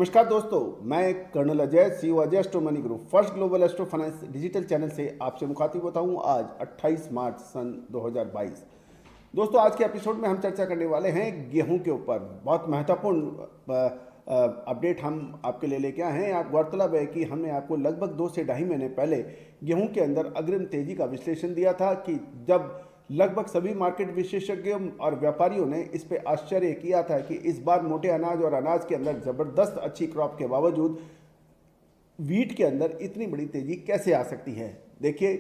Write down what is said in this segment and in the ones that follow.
नमस्कार दोस्तों, मैं colonel Ajay, CEO Ajay astro money group first global astro finance digital channel से आपसे मुखातिब होता हूं। आज 28 मार्च सन 2022। दोस्तों, आज के एपिसोड में हम चर्चा करने वाले हैं गेहूं के ऊपर। बहुत महत्वपूर्ण अपडेट हम आपके लिए लेके आए हैं। आप गौरतलब है कि हमने आपको लगभग 2 से ढाई महीने पहले गेहूं के अंदर अग्रिम तेजी का विश्लेषण दिया था कि जब लगभग सभी मार्केट विशेषज्ञों और व्यापारियों ने इस पे आश्चर्य किया था कि इस बार मोटे अनाज और अनाज के अंदर ज़बरदस्त अच्छी क्रॉप के बावजूद वीट के अंदर इतनी बड़ी तेजी कैसे आ सकती है। देखिए,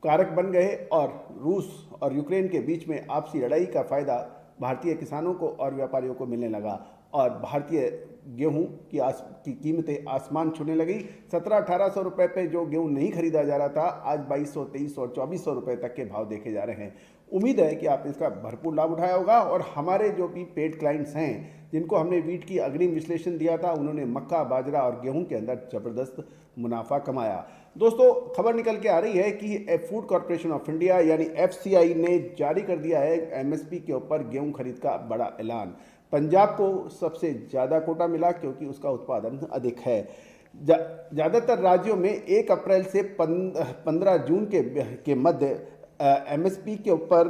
कारक बन गए और रूस और यूक्रेन के बीच में आपसी लड़ाई का फ़ायदा भारतीय किसानों को और व्यापारियों को मिलने लगा और भारतीय गेहूं की कीमतें आसमान छूने लगी। 1700-1800 रुपए पे जो गेहूं नहीं खरीदा जा रहा था, आज 2200, 2300 और 2400 रुपए तक के भाव देखे जा रहे हैं। उम्मीद है कि आप इसका भरपूर लाभ उठाया होगा और हमारे जो भी पेड क्लाइंट्स हैं जिनको हमने वीट की अग्रिम विश्लेषण दिया था, उन्होंने मक्का, बाजरा और गेहूं के अंदर ज़बरदस्त मुनाफा कमाया। दोस्तों, खबर निकल के आ रही है कि फूड कॉरपोरेशन ऑफ इंडिया यानी FCI ने जारी कर दिया है MSP के ऊपर गेहूं खरीद का बड़ा ऐलान। पंजाब को सबसे ज़्यादा कोटा मिला क्योंकि उसका उत्पादन अधिक है। ज़्यादातर राज्यों में 1 अप्रैल से 15 जून के मध्य MSP के ऊपर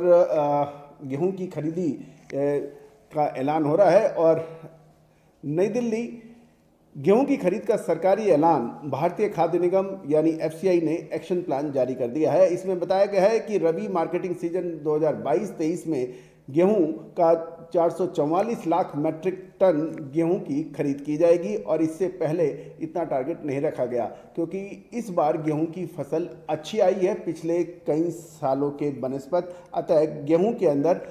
गेहूं की खरीदी का ऐलान हो रहा है और नई दिल्ली गेहूं की खरीद का सरकारी ऐलान भारतीय खाद्य निगम यानी FCI ने एक्शन प्लान जारी कर दिया है। इसमें बताया गया है कि रबी मार्केटिंग सीजन 2022-23 में गेहूं का 444 लाख मैट्रिक टन गेहूं की खरीद की जाएगी और इससे पहले इतना टारगेट नहीं रखा गया क्योंकि इस बार गेहूं की फसल अच्छी आई है पिछले कई सालों के बनस्पत। अतः गेहूं के अंदर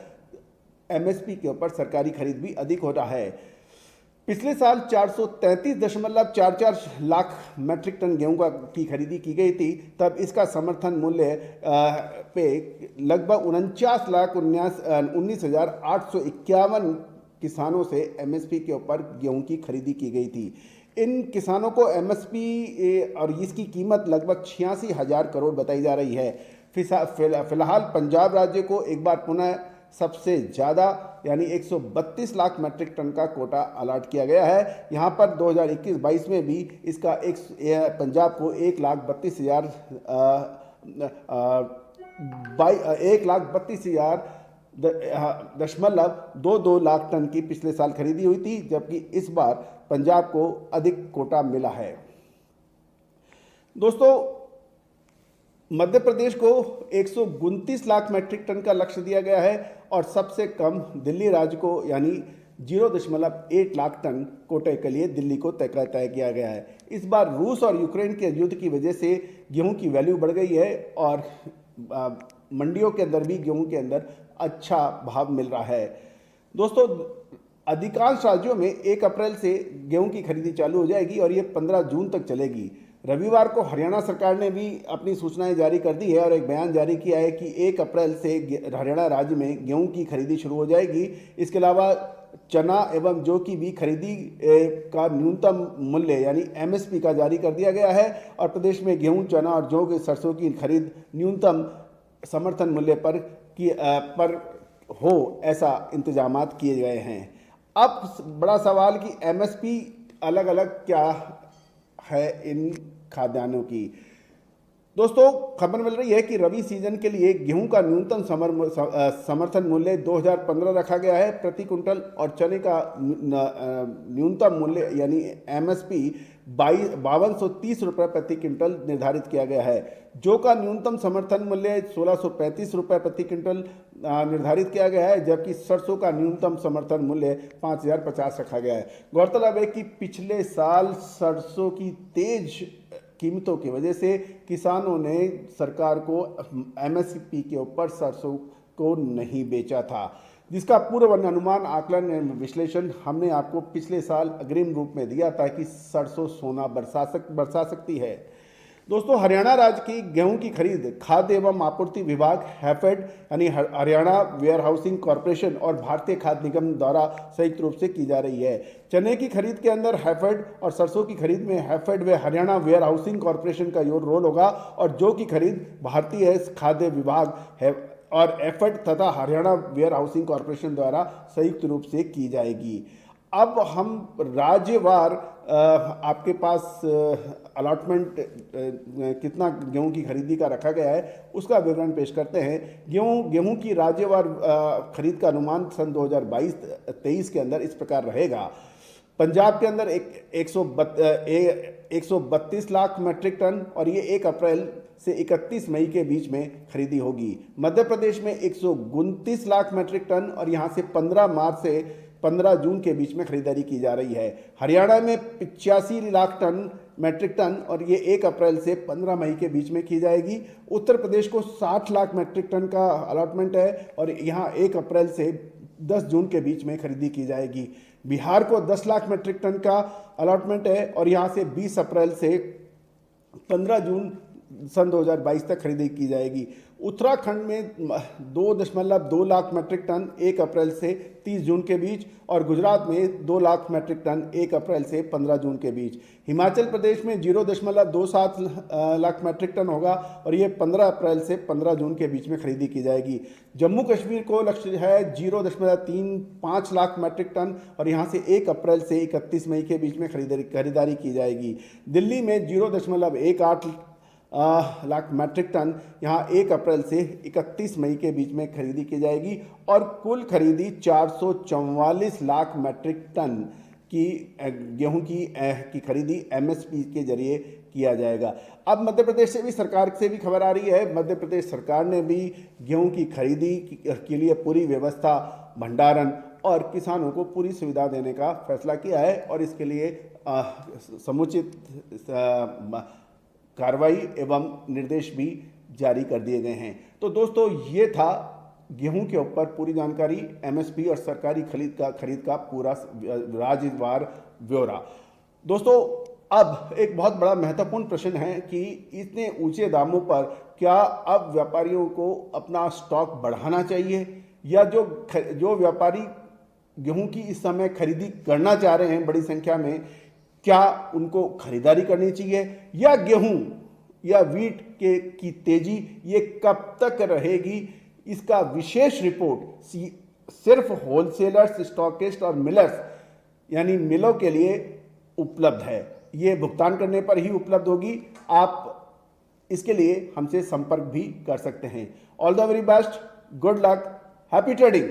MSP के ऊपर सरकारी खरीद भी अधिक हो रहा है। पिछले साल 433.44 लाख मैट्रिक टन गेहूं की खरीदी की गई थी, तब इसका समर्थन मूल्य पे लगभग 49,19,851 किसानों से MSP के ऊपर गेहूं की खरीदी की गई थी। इन किसानों को MSP और इसकी कीमत लगभग 86,000 करोड़ बताई जा रही है। फिलहाल पंजाब राज्य को एक बार पुनः सबसे ज़्यादा यानी 132 लाख मैट्रिक टन का कोटा अलॉट किया गया है। यहाँ पर 2021-22 में भी इसका पंजाब को 1,32,000.22 लाख टन की पिछले साल खरीदी हुई थी, जबकि इस बार पंजाब को अधिक कोटा मिला है। दोस्तों, मध्य प्रदेश को 129 लाख मैट्रिक टन का लक्ष्य दिया गया है और सबसे कम दिल्ली राज्य को यानी 0.8 लाख टन कोटे के लिए दिल्ली को तय किया गया है। इस बार रूस और यूक्रेन के युद्ध की वजह से गेहूं की वैल्यू बढ़ गई है और मंडियों के अंदर भी गेहूं के अंदर अच्छा भाव मिल रहा है। दोस्तों, अधिकांश राज्यों में 1 अप्रैल से गेहूं की खरीदी चालू हो जाएगी और ये 15 जून तक चलेगी। रविवार को हरियाणा सरकार ने भी अपनी सूचनाएं जारी कर दी है और एक बयान जारी किया है कि 1 अप्रैल से हरियाणा राज्य में गेहूं की खरीदी शुरू हो जाएगी। इसके अलावा चना एवं जौ की भी खरीदी का न्यूनतम मूल्य यानी MSP का जारी कर दिया गया है और प्रदेश में गेहूं, चना और जौ के सरसों की खरीद न्यूनतम समर्थन मूल्य पर हो ऐसा इंतजामात किए गए हैं। अब बड़ा सवाल कि MSP अलग अलग क्या है इन खाद्यान्नों की। दोस्तों, खबर मिल रही है कि रबी सीजन के लिए गेहूं का न्यूनतम समर्थन मूल्य 2015 रखा गया है प्रति कुंटल और चने का न्यूनतम मूल्य यानी MSP 5230 रुपये प्रति क्विंटल निर्धारित किया गया है। जौ का न्यूनतम समर्थन मूल्य 1635 रुपये प्रति क्विंटल निर्धारित किया गया है, जबकि सरसों का न्यूनतम समर्थन मूल्य 5050 रखा गया है। गौरतलब है कि पिछले साल सरसों की तेज कीमतों की वजह से किसानों ने सरकार को MSP के ऊपर सरसों को नहीं बेचा था, जिसका पूर्व अनुमान, आकलन एवं विश्लेषण हमने आपको पिछले साल अग्रिम रूप में दिया था कि सरसों सोना बरसा सकती है। दोस्तों, हरियाणा राज्य की गेहूं की खरीद खाद्य एवं आपूर्ति विभाग हैफेड यानी हरियाणा वेयर हाउसिंग कॉरपोरेशन और भारतीय खाद्य निगम द्वारा संयुक्त रूप से की जा रही है। चने की खरीद के अंदर हैफेड और सरसों की खरीद में हैफेड व हरियाणा वेयर हाउसिंग कॉरपोरेशन का रोल होगा और जौ की खरीद भारतीय खाद्य विभाग है और एफेड तथा हरियाणा वेयर हाउसिंग कॉरपोरेशन द्वारा संयुक्त रूप से की जाएगी। अब हम राज्यवार आपके पास अलॉटमेंट कितना गेहूं की खरीदी का रखा गया है उसका विवरण पेश करते हैं। गेहूं की राज्यवार खरीद का अनुमान सन 2022-23 के अंदर इस प्रकार रहेगा। पंजाब के अंदर 132 लाख मैट्रिक टन और ये 1 अप्रैल से 31 मई के बीच में खरीदी होगी। मध्य प्रदेश में 129 लाख मैट्रिक टन और यहाँ से 15 मार्च से 15 जून के बीच में खरीदारी की जा रही है। हरियाणा में 85 लाख टन मैट्रिक टन और ये 1 अप्रैल से 15 मई के बीच में की जाएगी। उत्तर प्रदेश को 60 लाख मैट्रिक टन का अलॉटमेंट है और यहाँ 1 अप्रैल से 10 जून के बीच में खरीदी की जाएगी। बिहार को 10 लाख मैट्रिक टन का अलॉटमेंट है और यहाँ से 20 अप्रैल से 15 जून सन 2022 तक खरीदी की जाएगी। उत्तराखंड में 2.2 लाख मैट्रिक टन 1 अप्रैल से 30 जून के बीच और गुजरात में 2 लाख मैट्रिक टन 1 अप्रैल से 15 जून के बीच। हिमाचल प्रदेश में 0.27 लाख मैट्रिक टन होगा और ये 15 अप्रैल से 15 जून के बीच में खरीदी की जाएगी। जम्मू कश्मीर को लक्ष्य है 0.35 लाख मैट्रिक टन और यहाँ से 1 अप्रैल से 31 मई के बीच में खरीदारी की जाएगी। दिल्ली में 0.18 लाख मैट्रिक टन यहाँ 1 अप्रैल से 31 मई के बीच में खरीदी की जाएगी और कुल खरीदी 444 लाख मैट्रिक टन की गेहूं की खरीदी एमएसपी के जरिए किया जाएगा। अब मध्य प्रदेश से भी सरकार से भी खबर आ रही है। मध्य प्रदेश सरकार ने भी गेहूं की खरीदी के लिए पूरी व्यवस्था, भंडारण और किसानों को पूरी सुविधा देने का फैसला किया है और इसके लिए समुचित कार्रवाई एवं निर्देश भी जारी कर दिए गए हैं। तो दोस्तों ये था गेहूं के ऊपर पूरी जानकारी, एमएसपी और सरकारी खरीद का पूरा राज्यवार ब्यौरा। दोस्तों अब एक बहुत बड़ा महत्वपूर्ण प्रश्न है कि इतने ऊंचे दामों पर क्या अब व्यापारियों को अपना स्टॉक बढ़ाना चाहिए या जो व्यापारी गेहूं की इस समय खरीदी करना चाह रहे हैं बड़ी संख्या में, क्या उनको खरीदारी करनी चाहिए या गेहूं या वीट की तेजी ये कब तक रहेगी? इसका विशेष रिपोर्ट सिर्फ होलसेलर्स, स्टॉकिस्ट और मिलर्स यानी मिलों के लिए उपलब्ध है। ये भुगतान करने पर ही उपलब्ध होगी। आप इसके लिए हमसे संपर्क भी कर सकते हैं। All the very best, good luck, happy trading.